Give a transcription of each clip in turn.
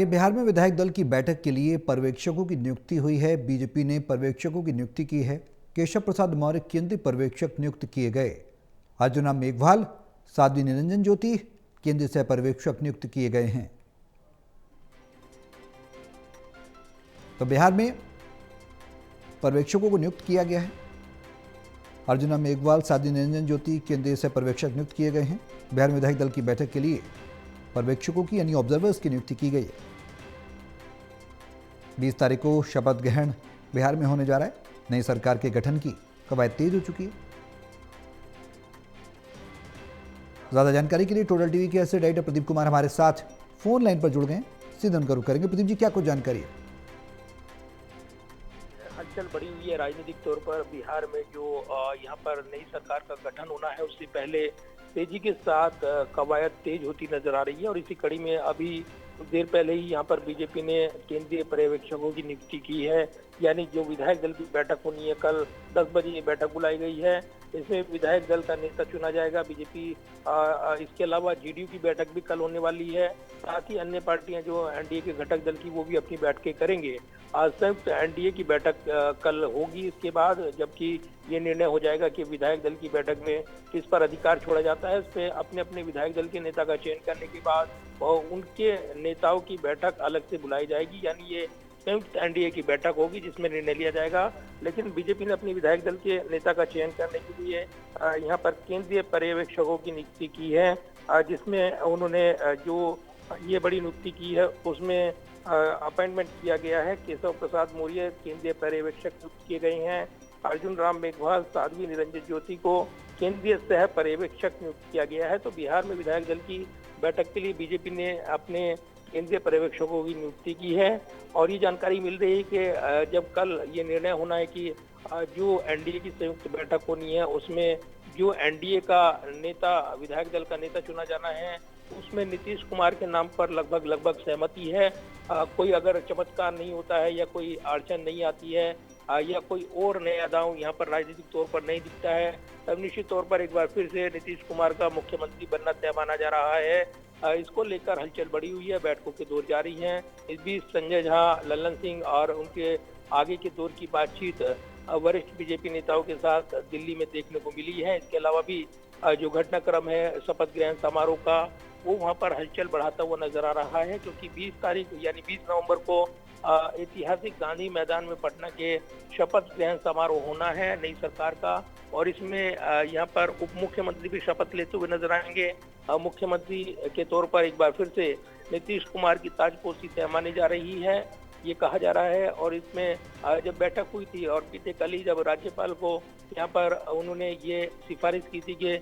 बिहार में विधायक दल की बैठक के लिए पर्यवेक्षकों की नियुक्ति हुई है। बीजेपी ने पर्यवेक्षकों की नियुक्ति की है। केशव प्रसाद मौर्य केंद्रीय पर्यवेक्षक नियुक्त किए गए। अर्जुना मेघवाल, साध्वी निरंजन ज्योति केंद्रीय सह पर्यवेक्षक नियुक्त किए गए हैं। तो बिहार में पर्यवेक्षकों को नियुक्त किया गया है। अर्जुना मेघवाल, साध्वी निरंजन ज्योति केंद्रीय सह पर्यवेक्षक नियुक्त किए गए हैं। बिहार में विधायक दल की बैठक के लिए पर्यवेक्षकों की यानी ऑब्जर्वर्स की नियुक्ति की गई है। 20 तारीख को शपथ ग्रहण बिहार में होने जा रहा है। नई सरकार के गठन की कवायद तेज हो चुकी है। ज्यादा जानकारी के लिए टोटल टीवी के एसोसिएट एडिटर प्रदीप कुमार हमारे साथ फोन लाइन पर जुड़ गए हैं। सीधे उनका रुख करेंगे। प्रदीप जी, क्या कुछ जानकारी है? हलचल बढ़ी हुई है राजनीतिक तौर पर बिहार में। जो यहाँ पर नई सरकार का गठन होना है, उससे पहले तेजी के साथ कवायद तेज होती नजर आ रही है। और इसी कड़ी में अभी कुछ देर पहले ही यहाँ पर बीजेपी ने केंद्रीय पर्यवेक्षकों की नियुक्ति की है। यानी जो विधायक दल की बैठक होनी है, कल 10 बजे ये बैठक बुलाई गई है। इसमें विधायक दल का नेता चुना जाएगा। बीजेपी इसके अलावा जेडीयू की बैठक भी कल होने वाली है। साथ ही अन्य पार्टियां जो एनडीए के घटक दल की, वो भी अपनी बैठकें करेंगे। संयुक्त एनडीए की बैठक कल होगी। इसके बाद जबकि ये निर्णय हो जाएगा कि विधायक दल की बैठक में किस पर अधिकार छोड़ा जाता है। इस पे अपने अपने विधायक दल के नेता का चयन करने के बाद उनके नेताओं की बैठक अलग से बुलाई जाएगी। यानी ये संयुक्त एनडीए की बैठक होगी जिसमें निर्णय लिया जाएगा। लेकिन बीजेपी ने अपनी विधायक दल के नेता का चयन करने के लिए यहाँ पर केंद्रीय पर्यवेक्षकों की नियुक्ति की है, जिसमें उन्होंने जो ये बड़ी नियुक्ति की है उसमें अपॉइंटमेंट किया गया है। केशव प्रसाद मौर्य केंद्रीय पर्यवेक्षक नियुक्त किए गए हैं। अर्जुन राम मेघवाल, साध्वी निरंजन ज्योति को केंद्रीय सह पर्यवेक्षक नियुक्त किया गया है। तो बिहार में विधायक दल की बैठक के लिए बीजेपी ने अपने केंद्रीय पर्यवेक्षकों की नियुक्ति की है। और ये जानकारी मिल रही है कि जब कल ये निर्णय होना है कि जो एनडीए की संयुक्त बैठक होनी है, उसमें जो एनडीए का नेता, विधायक दल का नेता चुना जाना है, उसमें नीतीश कुमार के नाम पर लगभग सहमति है। कोई अगर चमत्कार नहीं होता है या कोई अड़चन नहीं आती है या कोई और नया दांव यहाँ पर राजनीतिक तौर पर नहीं दिखता है, तब निश्चित तौर पर एक बार फिर से नीतीश कुमार का मुख्यमंत्री बनना तय माना जा रहा है। इसको लेकर हलचल बढ़ी हुई है, बैठकों के दौर जारी हैं। इस बीच संजय झा, लल्लन सिंह और उनके आगे के दौर की बातचीत वरिष्ठ बीजेपी नेताओं के साथ दिल्ली में देखने को मिली है। इसके अलावा भी जो घटनाक्रम है शपथ ग्रहण समारोह का, वो वहां पर हलचल बढ़ाता हुआ नजर आ रहा है, क्योंकि 20 तारीख यानी 20 नवंबर को ऐतिहासिक गांधी मैदान में पटना के शपथ ग्रहण समारोह होना है नई सरकार का। और इसमें यहाँ पर उप मुख्यमंत्री भी शपथ लेते हुए नजर आएंगे। मुख्यमंत्री के तौर पर एक बार फिर से नीतीश कुमार की ताजपोशी तय मानी जा रही है, ये कहा जा रहा है। और इसमें जब बैठक हुई थी और बीते कल ही जब राज्यपाल को यहाँ पर उन्होंने ये सिफारिश की थी कि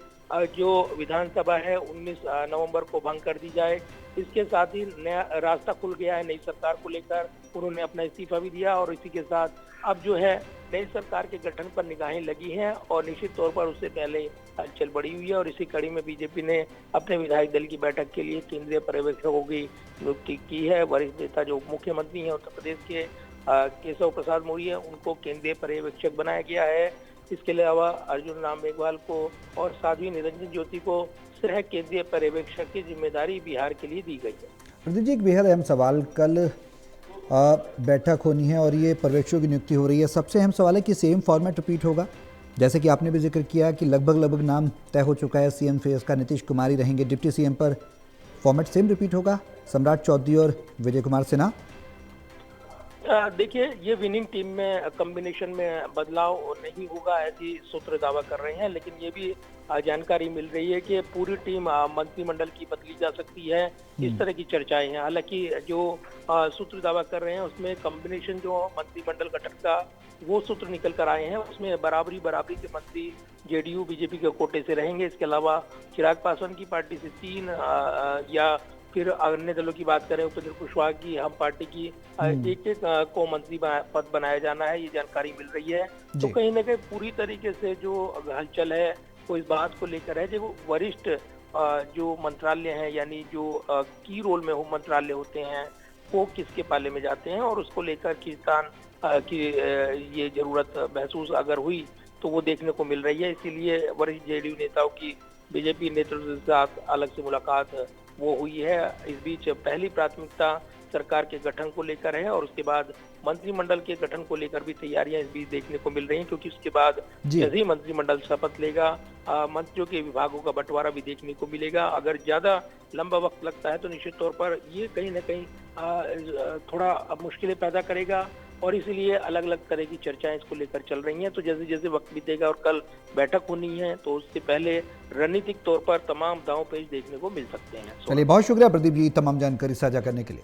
जो विधानसभा है 19 नवंबर को भंग कर दी जाए, इसके साथ ही नया रास्ता खुल गया है नई सरकार को लेकर। उन्होंने अपना इस्तीफा भी दिया और इसी के साथ अब जो है नई सरकार के गठन पर निगाहें लगी हैं। और निश्चित तौर पर उससे पहले हलचल बढ़ी हुई है। और इसी कड़ी में बीजेपी ने अपने विधायक दल की बैठक के लिए केंद्रीय पर्यवेक्षकों की नियुक्ति की है। वरिष्ठ नेता जो उप मुख्यमंत्री हैं उत्तर प्रदेश के केशव प्रसाद मौर्य, उनको केंद्रीय पर्यवेक्षक बनाया गया है। इसके अलावा अर्जुन राम मेघवाल को और साध्वी निरंजन ज्योति को सह केंद्रीय पर्यवेक्षक की जिम्मेदारी बिहार के लिए दी गई है। प्रदीप जी, एक बेहद अहम सवाल, कल बैठक होनी है और ये पर्यवेक्षकों की नियुक्ति हो रही है। सबसे अहम सवाल है कि सेम फॉर्मेट रिपीट होगा, जैसे कि आपने भी जिक्र किया कि लगभग नाम तय हो चुका है सीएम फेस का, नीतीश कुमार ही रहेंगे डिप्टी सीएम पर। फॉर्मेट सेम रिपीट होगा, सम्राट चौधरी और विजय कुमार सिन्हा? देखिए, ये विनिंग टीम में कॉम्बिनेशन में बदलाव नहीं होगा, ऐसी सूत्र दावा कर रहे हैं। लेकिन ये भी जानकारी मिल रही है कि पूरी टीम मंत्रिमंडल की बदली जा सकती है, इस तरह की चर्चाएं हैं। हालांकि जो सूत्र दावा कर रहे हैं उसमें कॉम्बिनेशन जो मंत्रिमंडल गठन का वो सूत्र निकल कर आए हैं, उसमें बराबरी के मंत्री जेडीयू बीजेपी के कोटे से रहेंगे। इसके अलावा चिराग पासवान की पार्टी से 3 या फिर अन्य दलों की बात करें, उपेंद्र कुशवाहा की, हम पार्टी की, एक को मंत्री पद बनाया जाना है, ये जानकारी मिल रही है। तो कहीं ना कहीं पूरी तरीके से जो हलचल है वो इस बात को लेकर है जो वरिष्ठ जो मंत्रालय हैं, यानी जो की रोल में मंत्रालय होते हैं, वो किसके पाले में जाते हैं और उसको लेकर खींचतान की ये जरूरत महसूस अगर हुई तो वो देखने को मिल रही है। इसीलिए वरिष्ठ जेडीयू नेताओं की बीजेपी नेतृत्व के साथ अलग से मुलाकात वो हुई है। इस बीच पहली प्राथमिकता सरकार के गठन को लेकर है और उसके बाद मंत्रिमंडल के गठन को लेकर भी तैयारियां इस बीच देखने को मिल रही हैं, क्योंकि उसके बाद जी। जैसे ही मंत्रिमंडल शपथ लेगा मंत्रियों के विभागों का बंटवारा भी देखने को मिलेगा। अगर ज्यादा लंबा वक्त लगता है तो निश्चित तौर पर ये कहीं ना कहीं थोड़ा मुश्किलें पैदा करेगा और इसीलिए अलग अलग तरह की चर्चाएं इसको लेकर चल रही हैं। तो जैसे जैसे वक्त बीतेगा और कल बैठक होनी है तो उससे पहले रणनीतिक तौर पर तमाम दांव पेच देखने को मिल सकते हैं। चलिए, बहुत शुक्रिया प्रदीप जी तमाम जानकारी साझा करने के लिए।